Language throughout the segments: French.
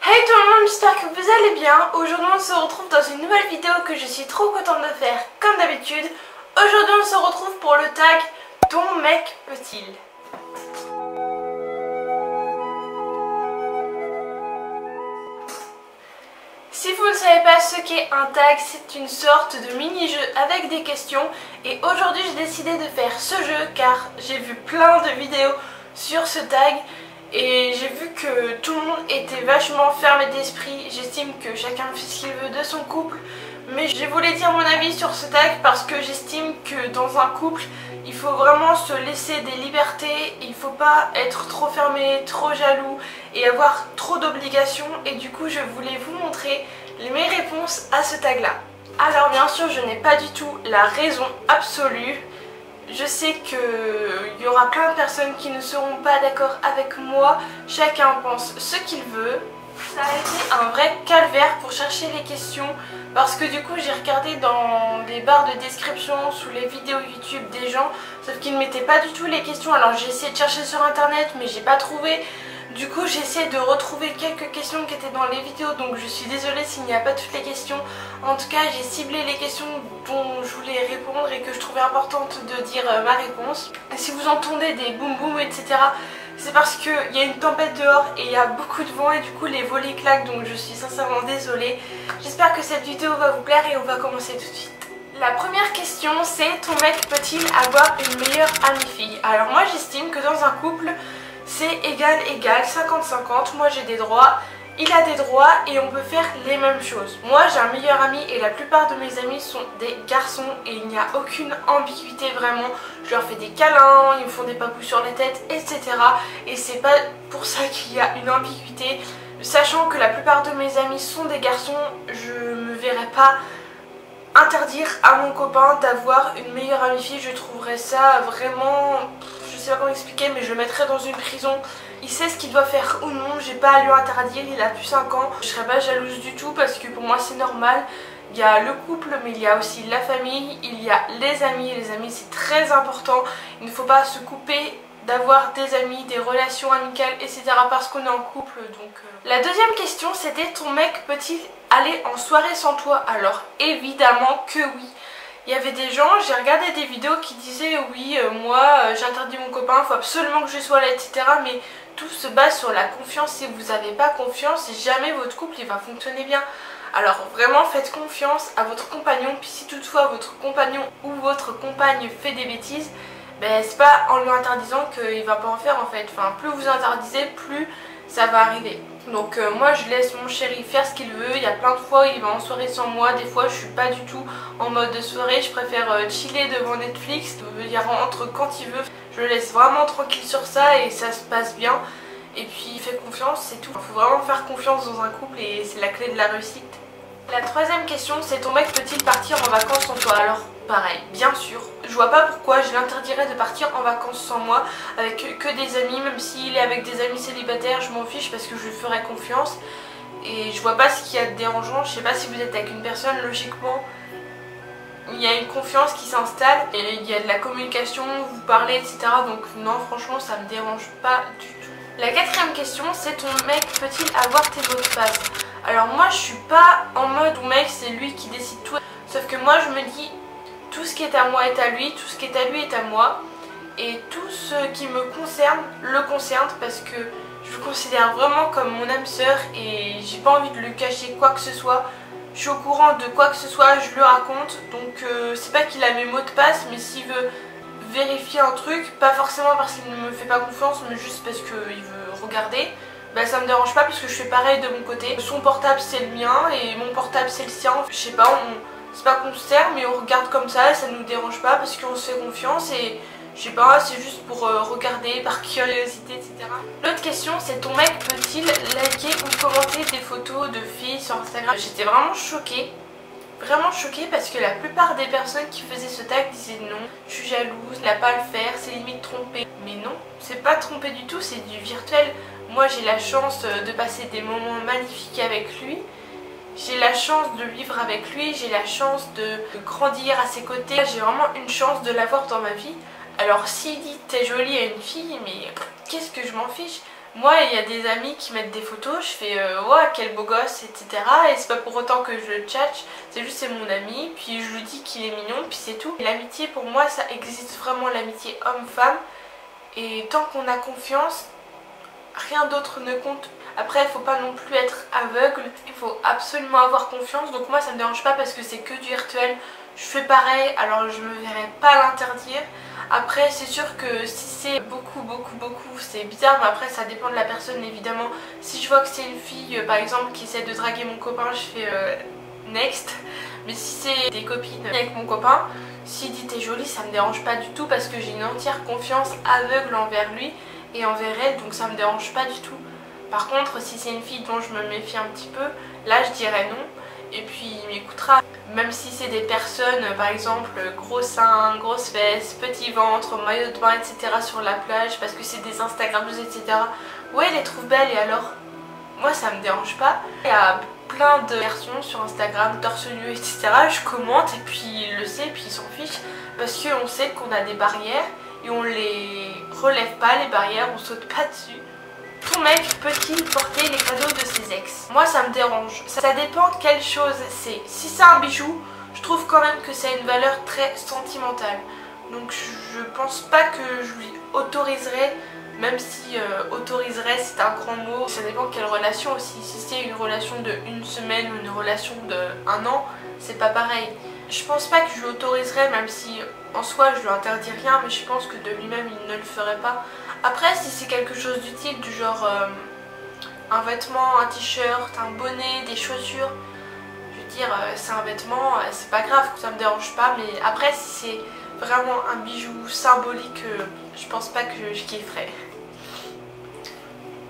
Hey tout le monde, j'espère que vous allez bien. Aujourd'hui on se retrouve dans une nouvelle vidéo que je suis trop contente de faire comme d'habitude. Aujourd'hui on se retrouve pour le tag Ton mec peut-il. Si vous ne savez pas ce qu'est un tag, c'est une sorte de mini-jeu avec des questions. Et aujourd'hui j'ai décidé de faire ce jeu car j'ai vu plein de vidéos sur ce tag. Et j'ai vu que tout le monde était vachement fermé d'esprit. J'estime que chacun fait ce qu'il veut de son couple. Mais je voulais dire mon avis sur ce tag parce que j'estime que dans un couple, il faut vraiment se laisser des libertés. Il ne faut pas être trop fermé, trop jaloux et avoir trop d'obligations. Et du coup, je voulais vous montrer mes réponses à ce tag là. Alors bien sûr, je n'ai pas du tout la raison absolue. Je sais qu'il y aura plein de personnes qui ne seront pas d'accord avec moi. Chacun pense ce qu'il veut. Ça a été un vrai calvaire pour chercher les questions parce que du coup j'ai regardé dans les barres de description sous les vidéos YouTube des gens, sauf qu'ils ne mettaient pas du tout les questions. Alors j'ai essayé de chercher sur internet mais j'ai pas trouvé. Du coup j'ai essayé de retrouver quelques questions qui étaient dans les vidéos, donc je suis désolée s'il n'y a pas toutes les questions. En tout cas j'ai ciblé les questions dont je voulais répondre et que je trouvais importante de dire ma réponse. Et si vous entendez des boum boum etc, c'est parce qu'il y a une tempête dehors et il y a beaucoup de vent et du coup les volets claquent, donc je suis sincèrement désolée. J'espère que cette vidéo va vous plaire et on va commencer tout de suite. La première question c'est: ton mec peut-il avoir une meilleure amie fille? Alors moi j'estime que dans un couple c'est égal, 50-50, moi j'ai des droits, il a des droits et on peut faire les mêmes choses. Moi j'ai un meilleur ami et la plupart de mes amis sont des garçons et il n'y a aucune ambiguïté vraiment. Je leur fais des câlins, ils me font des papous sur la tête, etc. Et c'est pas pour ça qu'il y a une ambiguïté. Sachant que la plupart de mes amis sont des garçons, je me verrais pas interdire à mon copain d'avoir une meilleure amie fille. Je trouverais ça vraiment... je sais pas comment expliquer, mais je le mettrais dans une prison. Il sait ce qu'il doit faire ou non, j'ai pas à lui interdire, il a plus 5 ans. Je serais pas jalouse du tout parce que pour moi c'est normal. Il y a le couple mais il y a aussi la famille, il y a les amis c'est très important. Il ne faut pas se couper d'avoir des amis, des relations amicales, etc. parce qu'on est en couple. Donc La deuxième question c'était: ton mec peut-il aller en soirée sans toi? Alors évidemment que oui. Il y avait des gens, j'ai regardé des vidéos qui disaient oui, moi j'interdis mon copain, il faut absolument que je sois là, etc. Mais tout se base sur la confiance. Si vous n'avez pas confiance, jamais votre couple il va fonctionner bien. Alors vraiment faites confiance à votre compagnon, puis si toutefois votre compagnon ou votre compagne fait des bêtises, ben c'est pas en lui interdisant qu'il va pas en faire en fait. Enfin, plus vous interdisez, plus ça va arriver. Donc moi je laisse mon chéri faire ce qu'il veut. Il y a plein de fois où il va en soirée sans moi. Des fois je suis pas du tout en mode de soirée. Je préfère chiller devant Netflix. Il rentre quand il veut. Je le laisse vraiment tranquille sur ça et ça se passe bien. Et puis il fait confiance, c'est tout. Il faut vraiment faire confiance dans un couple et c'est la clé de la réussite. La troisième question c'est: ton mec peut-il partir en vacances sans toi? Alors pareil, bien sûr. Je vois pas pourquoi je l'interdirais de partir en vacances sans moi avec que des amis. Même s'il est avec des amis célibataires, je m'en fiche parce que je lui ferai confiance. Et je vois pas ce qu'il y a de dérangeant. Je sais pas, si vous êtes avec une personne, logiquement il y a une confiance qui s'installe et il y a de la communication, vous parlez, etc. Donc non, franchement ça me dérange pas du tout. La quatrième question c'est: ton mec peut-il avoir tes mots de passe? Alors moi je suis pas en mode où mec c'est lui qui décide tout. Sauf que moi je me dis tout ce qui est à moi est à lui, tout ce qui est à lui est à moi. Et tout ce qui me concerne le concerne parce que je le considère vraiment comme mon âme sœur et j'ai pas envie de lui cacher quoi que ce soit. Je suis au courant de quoi que ce soit, je lui raconte. Donc c'est pas qu'il a mes mots de passe, mais s'il veut vérifier un truc, pas forcément parce qu'il ne me fait pas confiance, mais juste parce qu'il veut regarder, bah ça me dérange pas parce que je fais pareil de mon côté. Son portable c'est le mien et mon portable c'est le sien. Je sais pas, c'est pas qu'on se sert mais on regarde comme ça nous dérange pas parce qu'on se fait confiance et je sais pas, c'est juste pour regarder par curiosité, etc. L'autre question c'est: ton mec peut-il liker ou commenter des photos de filles sur Instagram? J'étais vraiment choquée parce que la plupart des personnes qui faisaient ce tag disaient non, je suis jalouse, il n'a pas à le faire, c'est limite trompé. Mais non, c'est pas trompé du tout, c'est du virtuel. Moi j'ai la chance de passer des moments magnifiques avec lui. J'ai la chance de vivre avec lui, j'ai la chance de grandir à ses côtés. J'ai vraiment une chance de l'avoir dans ma vie. Alors s'il dit t'es jolie à une fille, mais qu'est-ce que je m'en fiche? Moi, il y a des amis qui mettent des photos, je fais ouais, quel beau gosse, etc. Et c'est pas pour autant que je le tchatche, c'est juste c'est mon ami, puis je lui dis qu'il est mignon, puis c'est tout. L'amitié pour moi, ça existe vraiment, l'amitié homme-femme. Et tant qu'on a confiance, rien d'autre ne compte. Après, il faut pas non plus être aveugle, il faut absolument avoir confiance. Donc moi, ça me dérange pas parce que c'est que du virtuel. Je fais pareil, alors je me verrai pas l'interdire. Après, c'est sûr que si c'est beaucoup, c'est bizarre, mais après, ça dépend de la personne évidemment. Si je vois que c'est une fille, par exemple, qui essaie de draguer mon copain, je fais next. Mais si c'est des copines avec mon copain, s'il dit t'es jolie, ça me dérange pas du tout parce que j'ai une entière confiance aveugle envers lui et envers elle, donc ça me dérange pas du tout. Par contre, si c'est une fille dont je me méfie un petit peu, là je dirais non. Et puis il m'écoutera. Même si c'est des personnes, par exemple, gros seins, grosses fesses, petit ventre, maillot de bain, etc. sur la plage, parce que c'est des Instagrammeuses, etc. Ouais, elle les trouve belles et alors? Moi ça me dérange pas. Il y a plein de versions sur Instagram, torse nu, etc. Je commente et puis il le sait, puis il s'en fiche. Parce qu'on sait qu'on a des barrières et on les relève pas, les barrières, on saute pas dessus. Ton mec peut-il porter les cadeaux de ses ex? Moi ça me dérange. Ça dépend quelle chose c'est. Si c'est un bijou, je trouve quand même que ça a une valeur très sentimentale. Donc je pense pas que je lui autoriserais, même si autoriserait c'est un grand mot. Ça dépend quelle relation aussi. Si c'est une relation de une semaine ou une relation de un an, c'est pas pareil. Je pense pas que je lui autoriserais, même si en soi je lui interdis rien, mais je pense que de lui-même il ne le ferait pas. Après, si c'est quelque chose d'utile, du genre un vêtement, un t-shirt, un bonnet, des chaussures, je veux dire, c'est un vêtement, c'est pas grave, ça me dérange pas. Mais après, si c'est vraiment un bijou symbolique, je pense pas que je kifferais.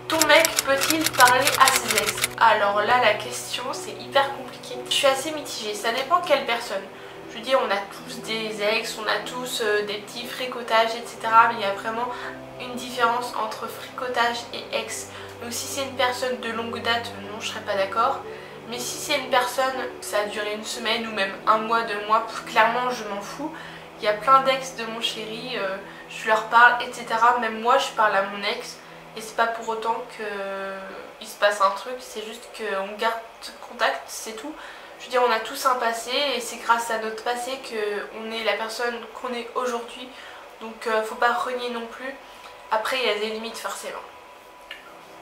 Ton mec peut-il parler à ses ex? Alors là, la question, c'est hyper compliqué. Je suis assez mitigée, ça dépend quelle personne. Je veux dire, on a tous des ex, on a tous des petits fricotages, etc. Mais il y a vraiment une différence entre fricotage et ex. Donc si c'est une personne de longue date, non, je serais pas d'accord. Mais si c'est une personne, ça a duré une semaine ou même un mois, 2 mois, clairement je m'en fous. Il y a plein d'ex de mon chéri, je leur parle, etc. Même moi, je parle à mon ex. Et c'est pas pour autant qu'il se passe un truc, c'est juste qu'on garde contact, c'est tout. Je veux dire, on a tous un passé et c'est grâce à notre passé qu'on est la personne qu'on est aujourd'hui. Donc faut pas renier non plus. Après, il y a des limites forcément.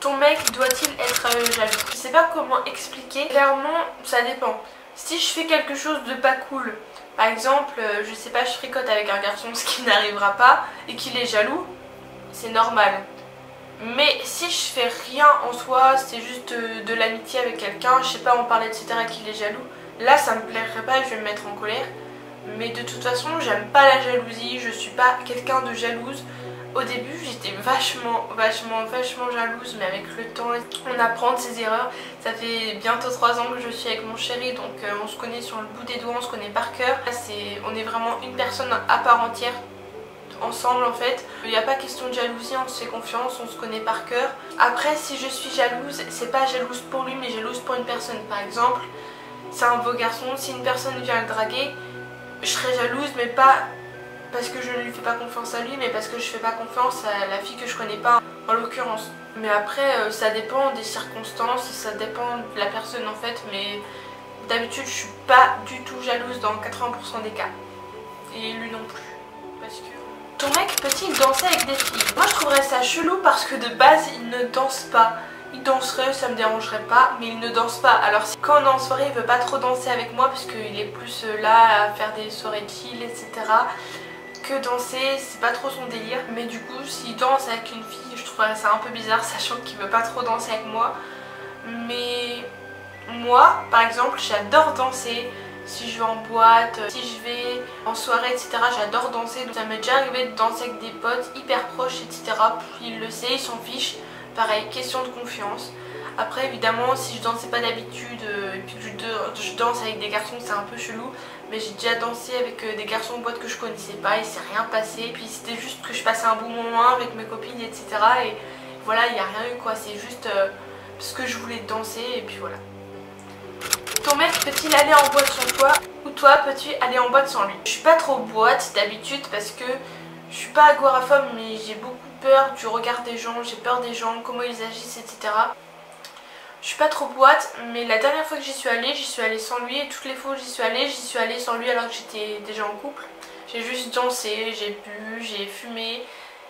Ton mec doit-il être jaloux? Je sais pas comment expliquer. Clairement, ça dépend. Si je fais quelque chose de pas cool, par exemple, je sais pas, je fricote avec un garçon, ce qui n'arrivera pas, et qu'il est jaloux, c'est normal. Mais si je fais rien en soi, c'est juste de l'amitié avec quelqu'un, je sais pas, on parlait etc. qu'il est jaloux, là ça me plairait pas, je vais me mettre en colère. Mais de toute façon, j'aime pas la jalousie, je suis pas quelqu'un de jalouse. Au début, j'étais vachement jalouse, mais avec le temps, on apprend de ses erreurs. Ça fait bientôt 3 ans que je suis avec mon chéri, donc on se connaît sur le bout des doigts, on se connaît par cœur. On est vraiment une personne à part entière. Ensemble en fait, il n'y a pas question de jalousie, on se fait confiance, on se connaît par cœur. Après si je suis jalouse, c'est pas jalouse pour lui mais jalouse pour une personne. Par exemple, c'est un beau garçon, si une personne vient le draguer, je serais jalouse mais pas parce que je ne lui fais pas confiance à lui, mais parce que je fais pas confiance à la fille que je connais pas en l'occurrence. Mais après ça dépend des circonstances, ça dépend de la personne en fait, mais d'habitude je suis pas du tout jalouse dans 80% des cas. Et lui non plus. Parce que ton mec peut-il danser avec des filles? Moi je trouverais ça chelou parce que de base il ne danse pas. Il danserait, ça me dérangerait pas, mais il ne danse pas. Alors si quand on est en soirée il veut pas trop danser avec moi parce qu'il est plus là à faire des soirées chill, etc. Que danser, c'est pas trop son délire. Mais du coup s'il danse avec une fille, je trouverais ça un peu bizarre sachant qu'il veut pas trop danser avec moi. Mais moi par exemple j'adore danser. Si je vais en boîte, si je vais en soirée, etc. J'adore danser. Donc ça m'est déjà arrivé de danser avec des potes hyper proches, etc. Puis il le sait, il s'en fiche. Pareil, question de confiance. Après évidemment si je dansais pas d'habitude et puis que je danse avec des garçons, c'est un peu chelou. Mais j'ai déjà dansé avec des garçons en boîte que je connaissais pas, il s'est rien passé. Puis c'était juste que je passais un bon moment avec mes copines, etc. Et voilà, il n'y a rien eu quoi. C'est juste parce que je voulais danser et puis voilà. Ton mec peut-il aller en boîte sans toi ou toi peux-tu aller en boîte sans lui? Je suis pas trop boîte d'habitude parce que je suis pas agoraphobe mais j'ai beaucoup peur du regard des gens, j'ai peur des gens, comment ils agissent, etc. Je suis pas trop boîte, mais la dernière fois que j'y suis allée sans lui, et toutes les fois où j'y suis allée sans lui alors que j'étais déjà en couple. J'ai juste dansé, j'ai bu, j'ai fumé,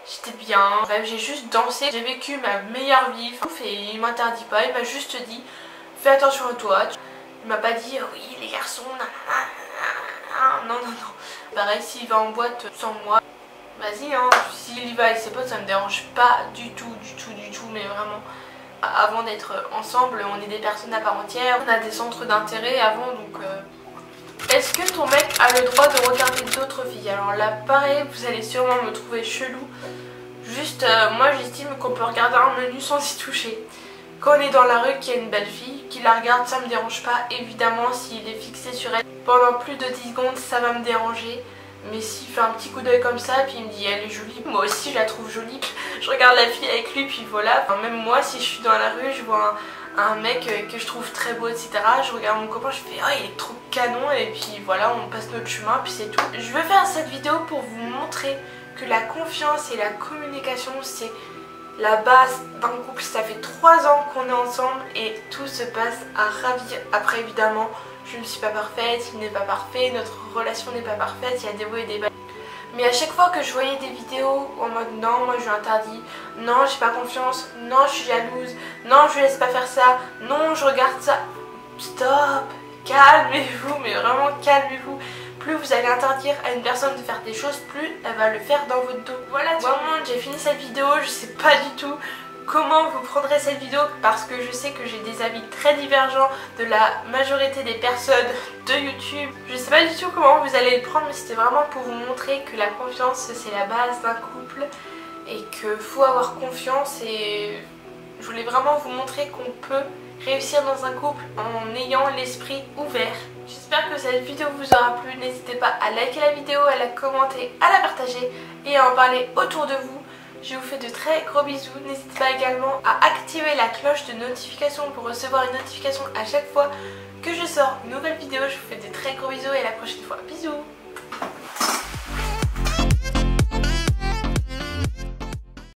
j'étais bien, bref j'ai juste dansé, j'ai vécu ma meilleure vie. Et il m'interdit pas, il m'a juste dit fais attention à toi. Il m'a pas dit oui les garçons, non. Pareil s'il va en boîte sans moi, vas-y hein, s'il y va avec ses potes ça me dérange pas du tout, mais vraiment. Avant d'être ensemble, on est des personnes à part entière, on a des centres d'intérêt avant donc... Est-ce que ton mec a le droit de regarder d'autres filles? Alors là pareil, vous allez sûrement me trouver chelou. Juste moi j'estime qu'on peut regarder un menu sans y toucher. Quand on est dans la rue, qu'il y a une belle fille, qui la regarde, ça me dérange pas. Évidemment s'il est fixé sur elle pendant plus de 10 secondes, ça va me déranger. Mais s'il fait un petit coup d'œil comme ça, puis il me dit elle est jolie, moi aussi je la trouve jolie, je regarde la fille avec lui, puis voilà. Enfin, même moi si je suis dans la rue, je vois un mec que je trouve très beau, etc. Je regarde mon copain, je fais oh il est trop canon, et puis voilà, on passe notre chemin, puis c'est tout. Je veux faire cette vidéo pour vous montrer que la confiance et la communication c'est la base d'un couple. Ça fait 3 ans qu'on est ensemble et tout se passe à ravir. Après évidemment je ne suis pas parfaite, il n'est pas parfait, notre relation n'est pas parfaite, il y a des hauts et des bas. Mais à chaque fois que je voyais des vidéos en mode non moi je lui interdis, non j'ai pas confiance, non je suis jalouse, non je lui laisse pas faire ça, non je regarde ça, stop, calmez-vous, mais vraiment calmez-vous. Plus vous allez interdire à une personne de faire des choses, plus elle va le faire dans votre dos. Voilà tout le monde, j'ai fini cette vidéo, je sais pas du tout comment vous prendrez cette vidéo parce que je sais que j'ai des avis très divergents de la majorité des personnes de YouTube. Je sais pas du tout comment vous allez le prendre, mais c'était vraiment pour vous montrer que la confiance c'est la base d'un couple et qu'il faut avoir confiance, et je voulais vraiment vous montrer qu'on peut réussir dans un couple en ayant l'esprit ouvert. J'espère que cette vidéo vous aura plu, n'hésitez pas à liker la vidéo, à la commenter, à la partager et à en parler autour de vous. Je vous fais de très gros bisous, n'hésitez pas également à activer la cloche de notification pour recevoir une notification à chaque fois que je sors une nouvelle vidéo. Je vous fais de très gros bisous et à la prochaine fois, bisous.